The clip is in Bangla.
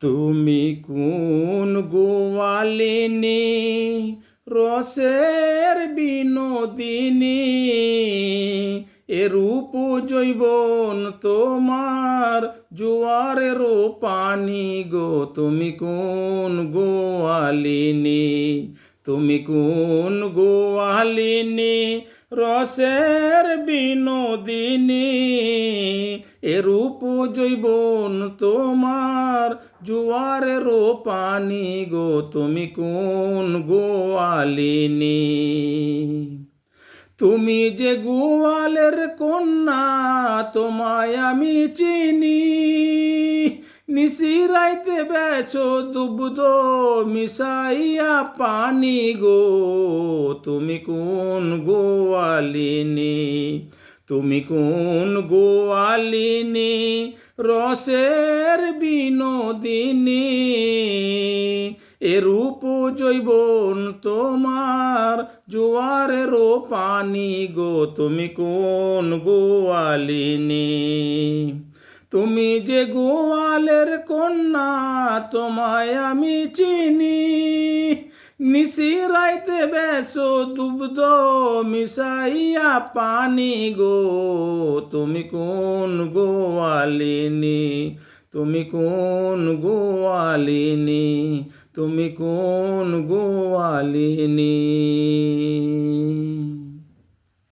তুমি কোন গোয়ালিনী রসের বিনোদিনী, এরূপ যৌবন তোমার জোয়ারের পানি গো। তুমি কোন গোয়ালিনী, তুমি কোন গোয়ালিনী রসের বিনোদিনী, এরূপ যৌবন তোমার জোয়ারের পানি গো। তুমি কোন গোয়ালিনী, তুমি যে গোয়ালের কন্যা তোমায় আমি চিনি, নিশিরাইতে বেছো দুগ্ধ মিশাইয়া পানি গো। তুমি কোন গোয়ালিনী, তুমি কোন গোয়ালিনী রসের বিনোদিনী, এরূপ যৌবন তোমার জোয়ারের পানি গো। তুমি কোন গোয়ালিনী, তুমি যে গোয়ালের কন্যা তোমায় আমি চিনি, নিশিরাইতে বেছো দুগ্ধ মিশাইয়া পানি গো। তুমি কোন গোয়ালিনী, তুমি কোন গোয়ালিনী, তুমি কোন গোয়ালিনী।